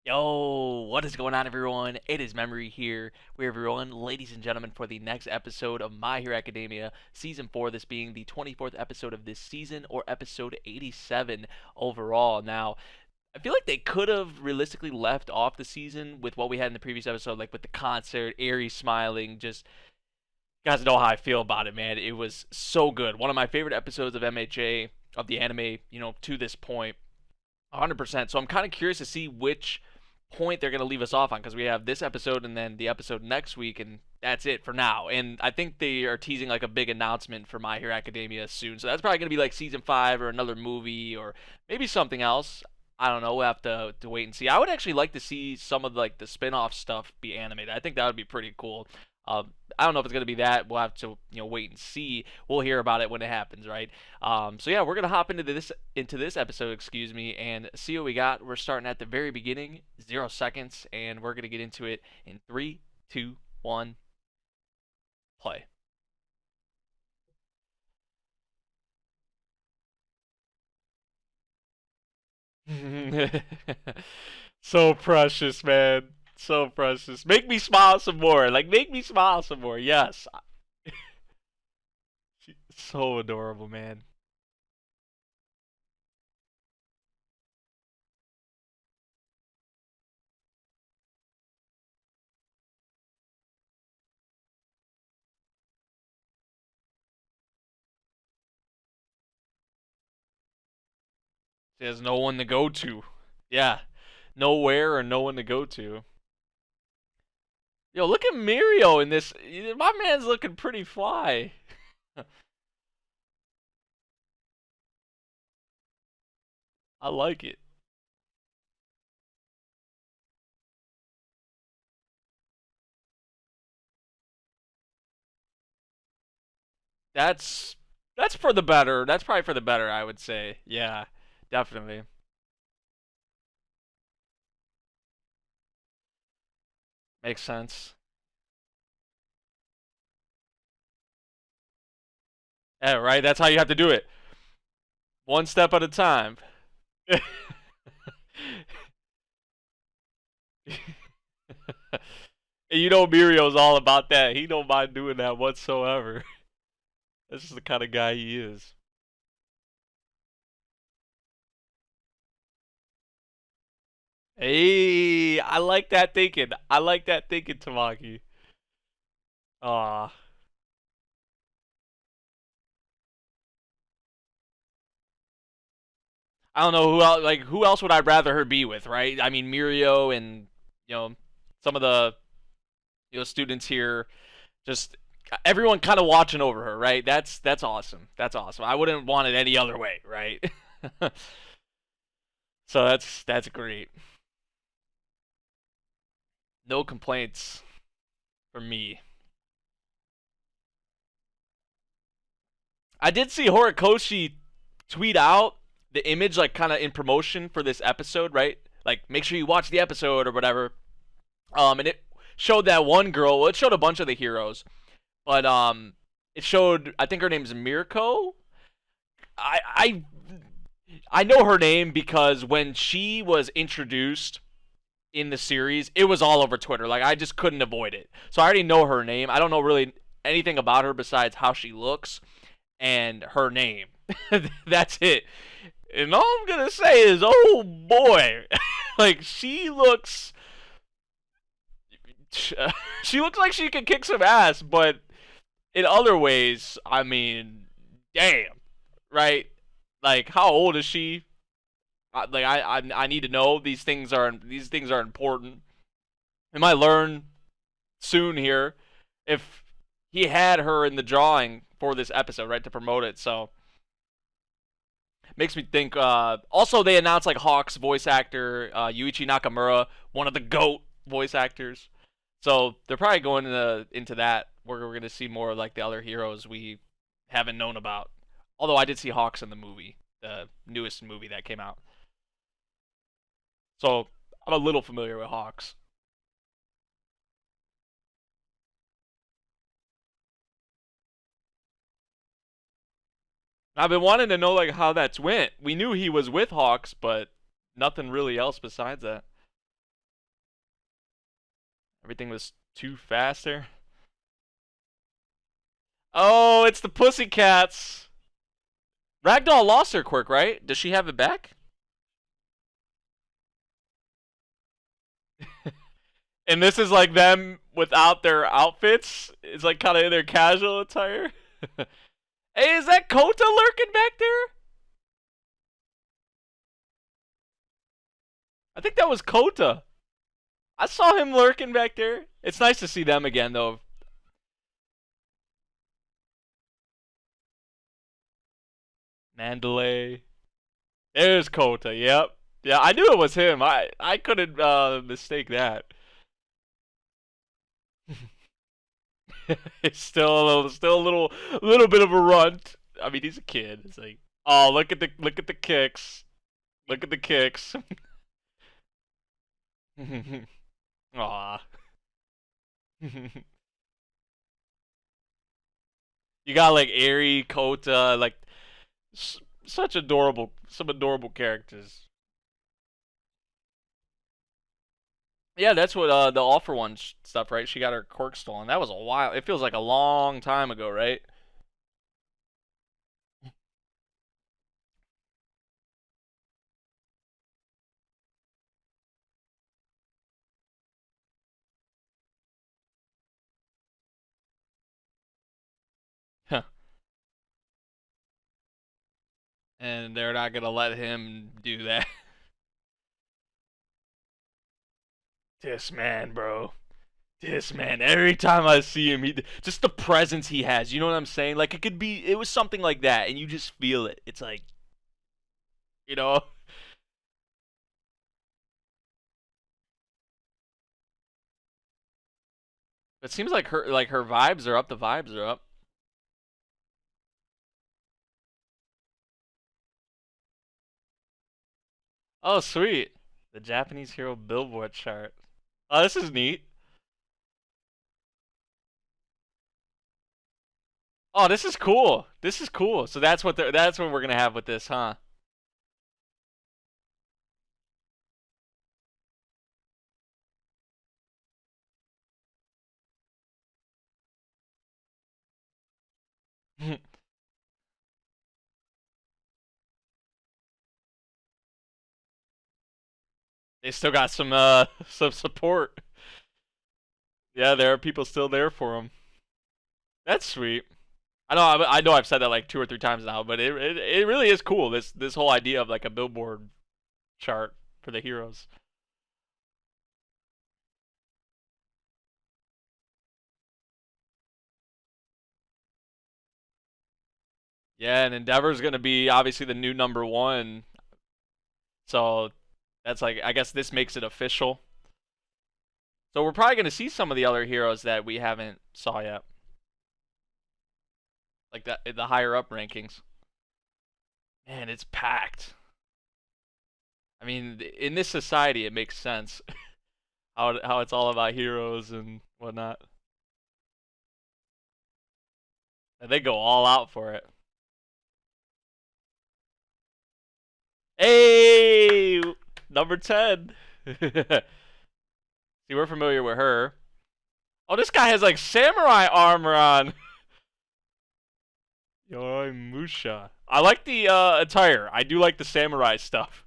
Yo, what is going on, everyone? It is Memory here. We're everyone, ladies and gentlemen, for the next episode of My Hero Academia, Season 4, this being the 24th episode of this season, or episode 87 overall. Now, I feel like they could have realistically left off the season with what we had in the previous episode, like with the concert, Aries smiling, just, you guys know how I feel about it, man. It was so good. One of my favorite episodes of MHA, of the anime, to this point. 100%. So I'm kind of curious to see which point they're going to leave us off on because we have this episode and then the episode next week, and that's it for now. And I think they are teasing like a big announcement for My Hero Academia soon. So that's probably going to be like season 5 or another movie or maybe something else. I don't know. We'll have to wait and see. I would actually like to see some of like the spin-off stuff be animated. I think that would be pretty cool. I don't know if it's gonna be that. We'll have to wait and see. We'll hear about it when it happens, right? So yeah, we're gonna hop into this episode, excuse me, and see what we got. We're starting at the very beginning, 0 seconds, and we're gonna get into it in 3, 2, 1, play. So precious, man. So precious. Make me smile some more. Like, make me smile some more. Yes. So adorable, man. She has no one to go to. Yeah. Nowhere or no one to go to. Yo, look at Mirio in this. My man's looking pretty fly. I like it. That's that's for the better. That's probably for the better, I would say. Yeah, definitely. Makes sense. Yeah, right? That's how you have to do it. One step at a time. And you know Mirio's all about that. He don't mind doing that whatsoever. That's just the kind of guy he is. Hey, I like that thinking. I like that thinking, Tamaki. Aw. I don't know who else would I rather her be with, right? I mean Mirio and you know some of the students here, just everyone kind of watching over her, right? That's awesome. That's awesome. I wouldn't want it any other way, right? So that's great. No complaints from me. I did see Horikoshi tweet out the image like kind of in promotion for this episode, right? Like make sure you watch the episode or whatever. And it showed that one girl. Well, it showed a bunch of the heroes, but it showed I think her name's Mirko. I I I know her name because when she was introduced in the series, it was all over Twitter. Like I just couldn't avoid it. So I already know her name. I don't know really anything about her besides how she looks and her name. That's it. And all I'm gonna say is, oh boy, like she looks like she can kick some ass, but in other ways, I mean, damn, right? Like, how old is she? Like, I need to know. These things are important. I might learn soon here if he had her in the drawing for this episode, right, to promote it. So makes me think. Also, they announced like Hawk's voice actor, Yuichi Nakamura, one of the goat voice actors. So they're probably going into that where we're going to see more of like the other heroes we haven't known about. Although I did see Hawks in the movie, the newest movie that came out. So I'm a little familiar with Hawks. I've been wanting to know like how that's went. We knew he was with Hawks, but nothing really else besides that. Everything was too fast there. Oh, it's the Pussycats. Ragdoll lost her quirk, right? Does she have it back? And this is like them without their outfits. It's like kind of in their casual attire. Hey, is that Kota lurking back there? I think that was Kota. I saw him lurking back there. It's nice to see them again, though. Mandalay. There's Kota. Yep. Yeah, I knew it was him. I couldn't mistake that. It's still a little bit of a runt. I mean, he's a kid. It's like, oh, look at the kicks. Look at the kicks. Aw. You got like Eri, Kota, like such adorable, some adorable characters. Yeah, that's what the All For One stuff, right? She got her quirk stolen. That was a while. It feels like a long time ago, right? And they're not gonna let him do that. This man, bro. This man. Every time I see him, he just the presence he has. You know what I'm saying? Like it was something like that, and you just feel it. It's like, you know. It seems like her vibes are up. The vibes are up. Oh, sweet. The Japanese Hero Billboard chart. Oh, this is neat. Oh, this is cool. This is cool. So that's what we're gonna have with this, huh? They still got some some support. Yeah, there are people still there for them. That's sweet. I know I've said that like two or three times now, but it really is cool. This whole idea of like a billboard chart for the heroes. Yeah, and Endeavor's gonna be obviously the new number one. So that's like I guess this makes it official. So we're probably gonna see some of the other heroes that we haven't saw yet, like that the higher up rankings. Man, it's packed. I mean, in this society, it makes sense how it's all about heroes and whatnot. And they go all out for it. Hey, number 10. See, we're familiar with her. Oh, this guy has like samurai armor on. Yo, Musha. I like the attire. I do like the samurai stuff.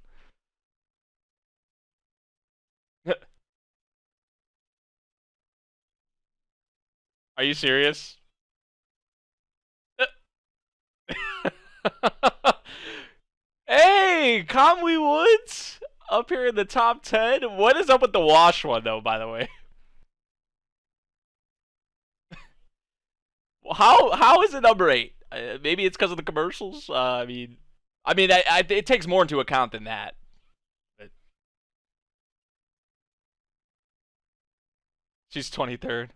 Are you serious? Hey, Kamui Woods up here in the top 10. What is up with the wash one though, by the way? How is it number 8? Maybe it's because of the commercials. It takes more into account than that. But she's 23rd.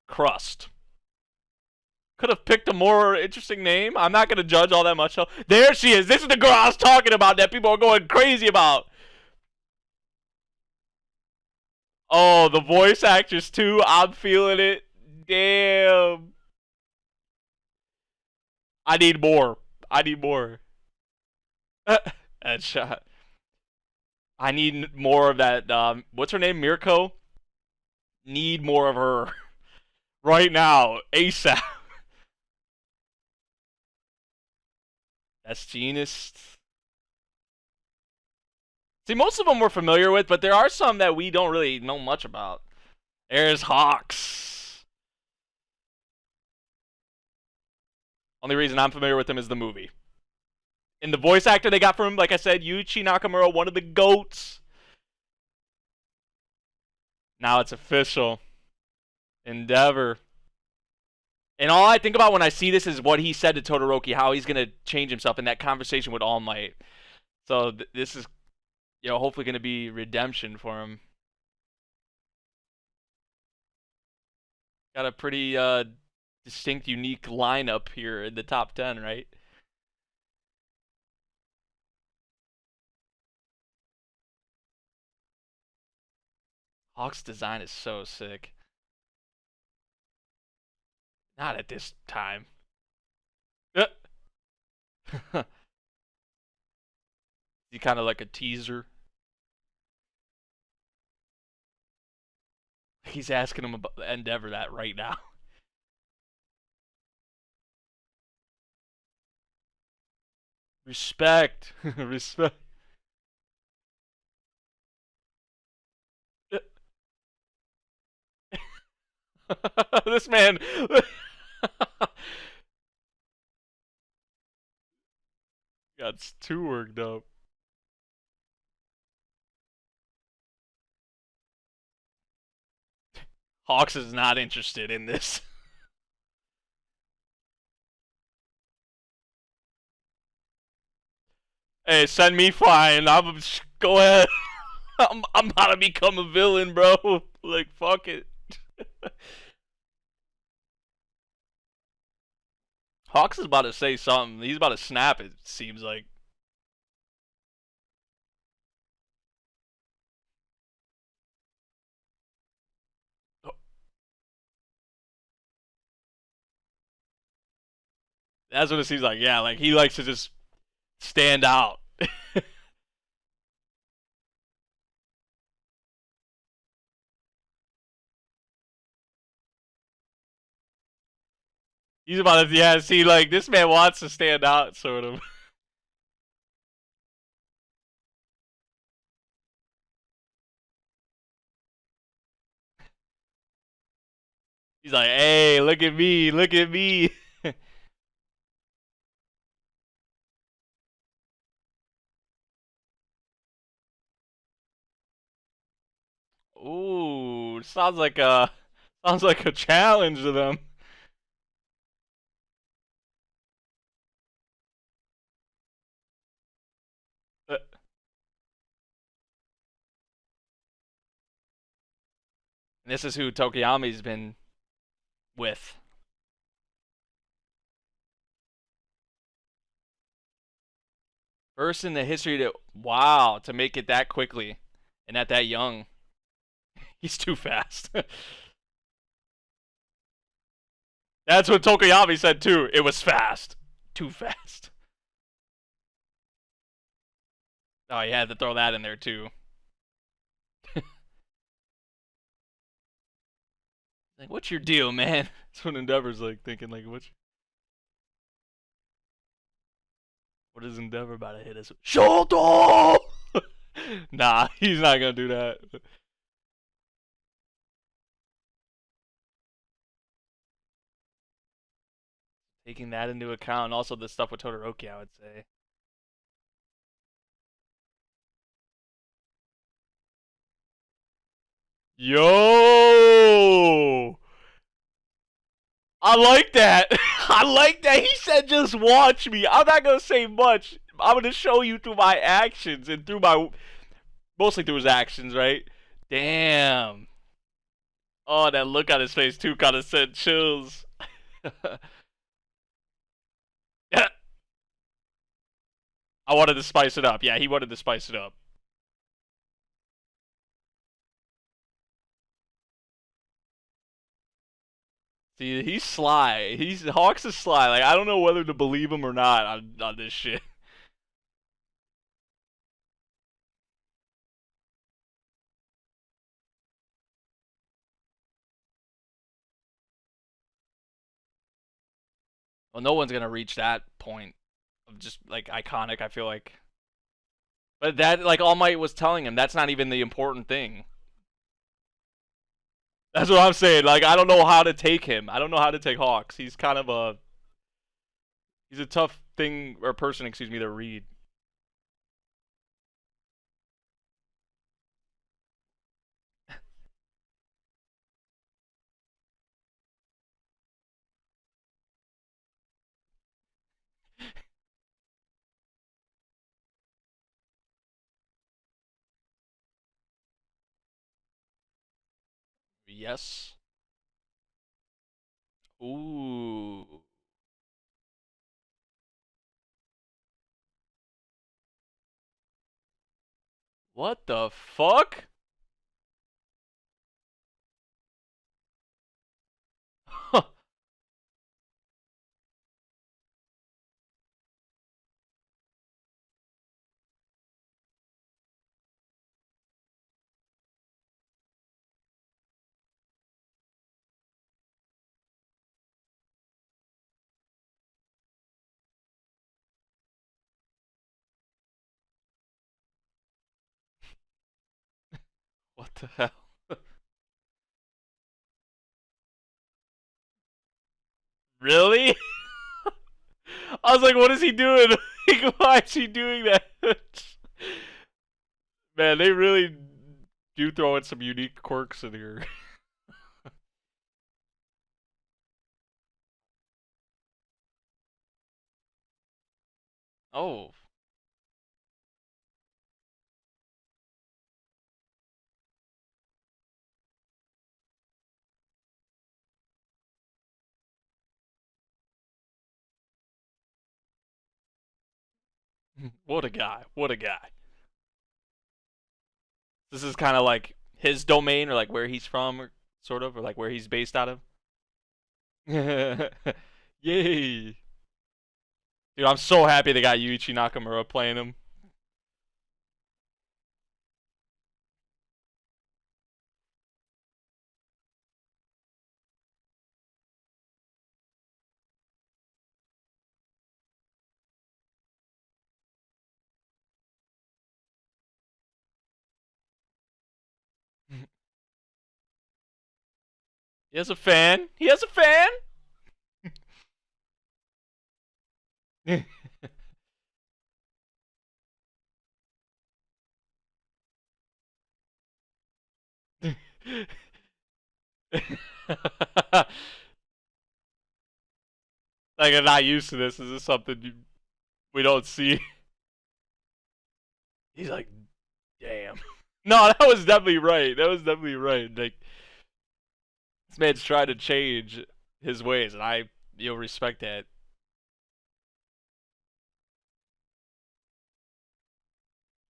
Crust. Could have picked a more interesting name. I'm not gonna judge all that much though. There she is. This is the girl I was talking about that people are going crazy about. Oh, the voice actress too. I'm feeling it. Damn. I need more. I need more. Headshot. I need more of that. What's her name? Mirko? Need more of her right now, ASAP. That's Genius. See, most of them we're familiar with, but there are some that we don't really know much about. There's Hawks. Only reason I'm familiar with him is the movie. And the voice actor they got from him, like I said, Yuichi Nakamura, one of the GOATs. Now it's official. Endeavor. And all I think about when I see this is what he said to Todoroki, how he's going to change himself in that conversation with All Might. So this is, hopefully going to be redemption for him. Got a pretty distinct, unique lineup here in the top 10, right? Hawk's design is so sick. Not at this time. He kind of like a teaser. He's asking him about Endeavor that right now. Respect. Respect. This man. Got too worked up. Hawks is not interested in this. Hey, send me fine. Go ahead. I'm about to become a villain, bro. Like, fuck it. Hawks is about to say something. He's about to snap, it seems like. That's what it seems like. Yeah, like he likes to just stand out. He's about to, yeah, see, like, this man wants to stand out, sort of. He's like, hey, look at me, look at me. Ooh, sounds like a challenge to them. This is who Tokiyami's been with. First in the history to make it that quickly and at that young. He's too fast. That's what Tokoyami said too. It was fast. Too fast. Oh, you had to throw that in there too. Like, what's your deal, man? That's what Endeavor's like thinking, like, what is Endeavor about to hit us? Shoto! Nah, he's not gonna do that. Taking that into account, also the stuff with Todoroki, I would say. Yo! I like that. I like that. He said, just watch me. I'm not going to say much. I'm going to show you through my actions and mostly through his actions, right? Damn. Oh, that look on his face, too, kind of sent chills. I wanted to spice it up. Yeah, he wanted to spice it up. See, he's sly. Hawks is sly. Like, I don't know whether to believe him or not on this shit. Well, no one's gonna reach that point of just like iconic. I feel like, but that like All Might was telling him that's not even the important thing. That's what I'm saying. Like I don't know how to take him. I don't know how to take Hawks. He's kind of he's a tough thing or person, excuse me, to read. Yes. Ooh. What the fuck? What the hell? Really? I was like, what is he doing? Like, why is he doing that? Man, they really do throw in some unique quirks in here. Oh, what a guy. What a guy. This is kind of like his domain or like where he's from, or sort of, or like where he's based out of. Yay. Dude, I'm so happy they got Yuichi Nakamura playing him. He has a fan. He has a fan. Like I'm not used to this. Is this something we don't see? He's like, damn. No, that was definitely right. That was definitely right. Like this man's trying to change his ways, and you'll respect that.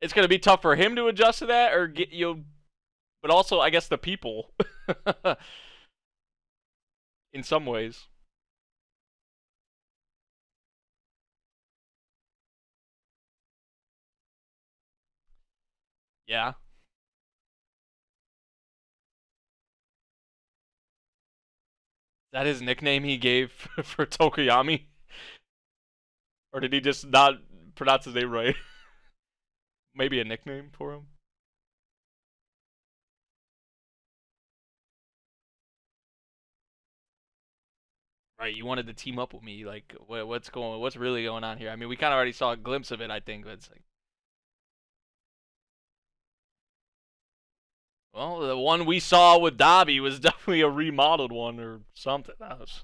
It's gonna be tough for him to adjust to that, or get you, but also I guess the people, in some ways. Yeah, is that his nickname he gave for Tokoyami, or did he just not pronounce his name right? Maybe a nickname for him. Right, you wanted to team up with me. Like, what's really going on here? I mean, we kind of already saw a glimpse of it, I think. But it's like, well, the one we saw with Dobby was definitely a remodeled one or something. That's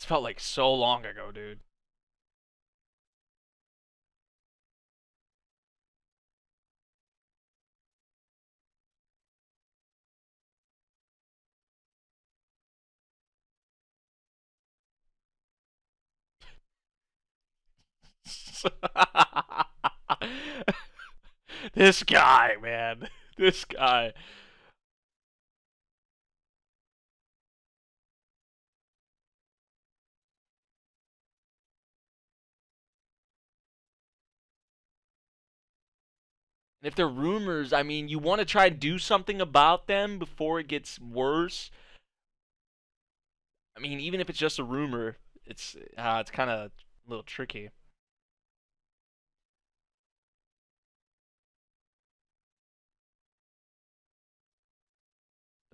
felt like so long ago, dude. This guy, man. This guy. If they're rumors, I mean, you want to try and do something about them before it gets worse. I mean, even if it's just a rumor, it's kind of a little tricky.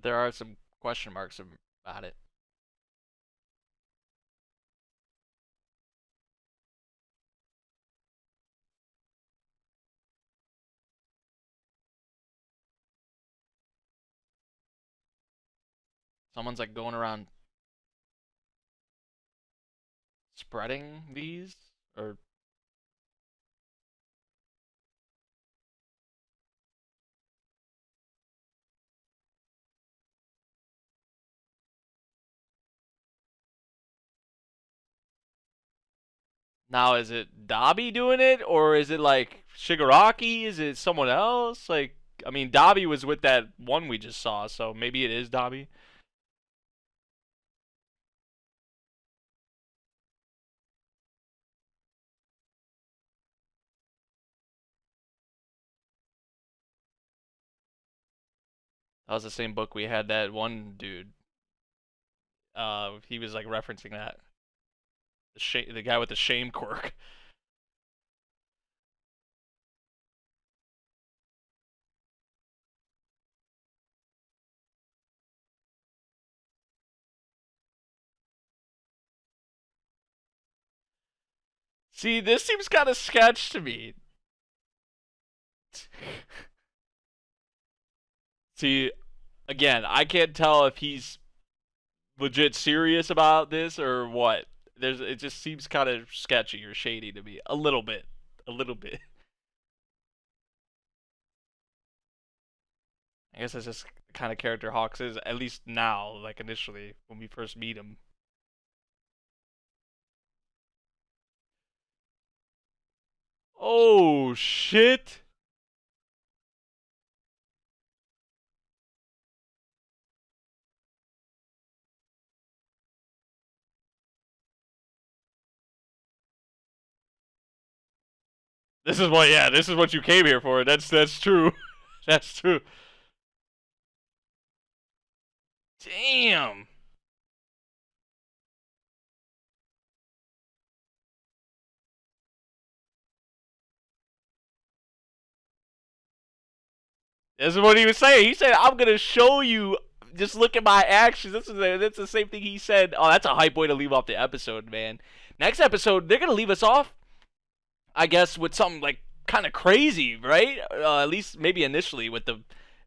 There are some question marks about it. Someone's like going around spreading these, or now is it Dabi doing it, or is it like Shigaraki? Is it someone else? Like, I mean, Dabi was with that one we just saw, so maybe it is Dabi. That was the same book we had that one dude. He was like referencing that the guy with the shame quirk. See, this seems kind of sketch to me. See, again, I can't tell if he's legit serious about this or what. It just seems kind of sketchy or shady to me, a little bit, a little bit. I guess that's just the kind of character Hawks is, at least now, like initially when we first meet him. Oh shit! This is what, yeah, this is what you came here for. That's true. That's true. Damn. This is what he was saying. He said, "I'm gonna show you. Just look at my actions." That's the same thing he said. Oh, that's a hype way to leave off the episode, man. Next episode, they're gonna leave us off, I guess, with something like kind of crazy, right? At least maybe initially with the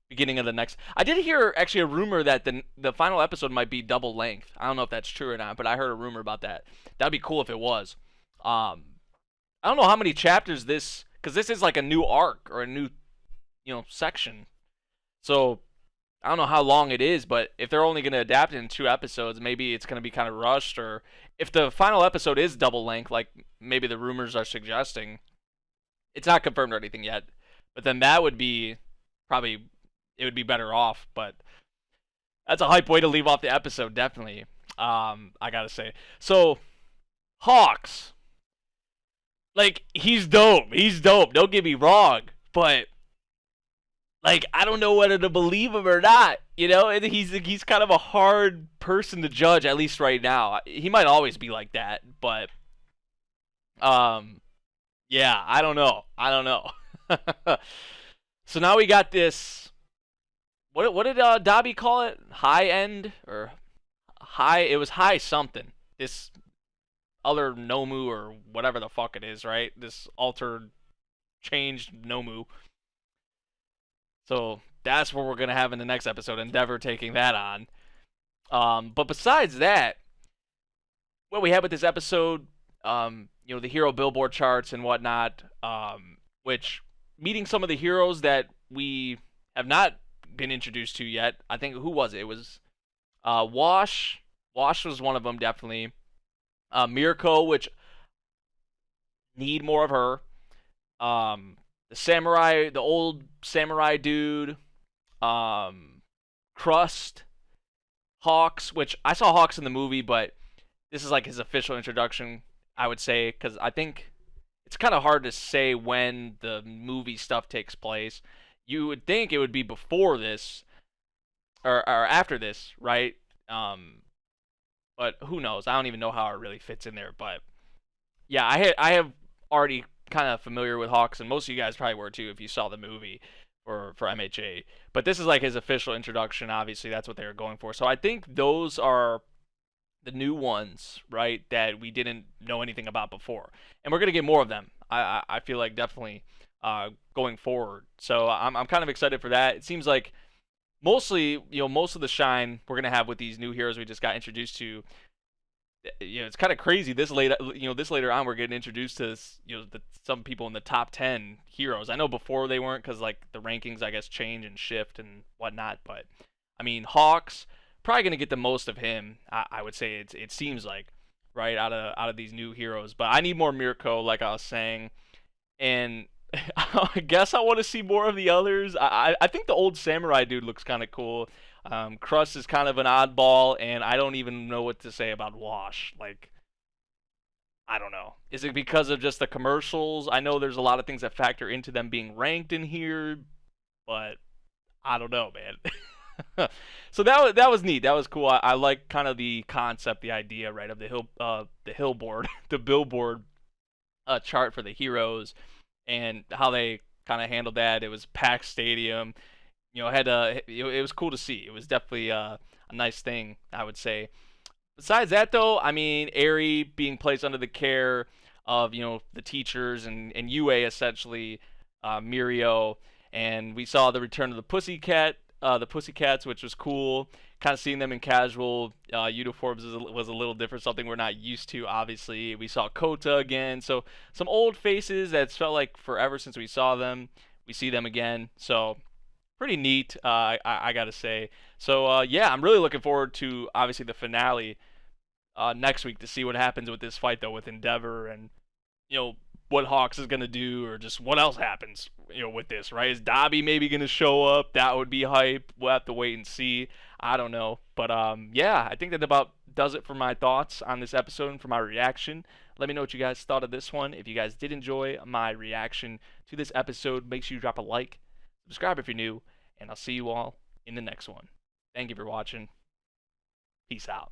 beginning of the next. I did hear actually a rumor that the final episode might be double length. I don't know if that's true or not, but I heard a rumor about that. That'd be cool if it was. I don't know how many chapters this, because this is like a new arc or a new, section. So I don't know how long it is, but if they're only going to adapt it in 2 episodes, maybe it's going to be kind of rushed. Or if the final episode is double length, like maybe the rumors are suggesting, it's not confirmed or anything yet. But then that would be probably, it would be better off. But that's a hype way to leave off the episode, definitely. I gotta say. So Hawks, like, he's dope. He's dope. Don't get me wrong, but like, I don't know whether to believe him or not. And he's kind of a hard person to judge, at least right now. He might always be like that, but um, yeah, I don't know. I don't know. So now we got this. What did Dabi call it? High end or high? It was high something. This other Nomu or whatever the fuck it is, right? This altered, changed Nomu. So that's what we're gonna have in the next episode. Endeavor taking that on. But besides that, what we had with this episode, the hero billboard charts and whatnot, which meeting some of the heroes that we have not been introduced to yet. I think, who was it? It was Wash. Wash was one of them, definitely. Mirko, which need more of her. The samurai, the old samurai dude. Crust. Hawks, which I saw Hawks in the movie, but this is like his official introduction, I would say, because I think it's kind of hard to say when the movie stuff takes place. You would think it would be before this or after this, right? Um, but who knows? I don't even know how it really fits in there. But yeah, I have already kind of familiar with Hawks, and most of you guys probably were too if you saw the movie for MHA. But this is like his official introduction. Obviously, that's what they were going for. So I think those are the new ones, right? That we didn't know anything about before, and we're gonna get more of them. I feel like definitely going forward. So I'm kind of excited for that. It seems like mostly most of the shine we're gonna have with these new heroes we just got introduced to. It's kind of crazy this late this later on we're getting introduced to some people in the top 10 heroes. I know before they weren't because like the rankings I guess change and shift and whatnot, but I mean Hawks probably gonna get the most of him. I would say it seems like right out of these new heroes, but I need more Mirko like I was saying, and I guess I want to see more of the others. I think the old samurai dude looks kind of cool. Crust is kind of an oddball, and I don't even know what to say about Wash. Like, I don't know. Is it because of just the commercials? I know there's a lot of things that factor into them being ranked in here, but I don't know, man. So that was neat. That was cool. I like kind of the concept, the idea, right, of the hill board, the billboard chart for the heroes, and how they kind of handled that. It was packed stadium. It was cool to see. It was definitely a nice thing, I would say. Besides that, though, I mean, Eri being placed under the care of the teachers and UA essentially, Mirio, and we saw the return of the Pussycats, which was cool. Kind of seeing them in casual uniforms was a little different, something we're not used to. Obviously, we saw Kota again, so some old faces that's felt like forever since we saw them. We see them again, so pretty neat. I gotta say. So yeah, I'm really looking forward to obviously the finale next week to see what happens with this fight though with Endeavor and you know what Hawks is gonna do or just what else happens with this, right? Is Dobby maybe gonna show up? That would be hype. We'll have to wait and see. I don't know, but yeah, I think that about does it for my thoughts on this episode and for my reaction. Let me know what you guys thought of this one. If you guys did enjoy my reaction to this episode, make sure you drop a like, subscribe if you're new, and I'll see you all in the next one. Thank you for watching. Peace out.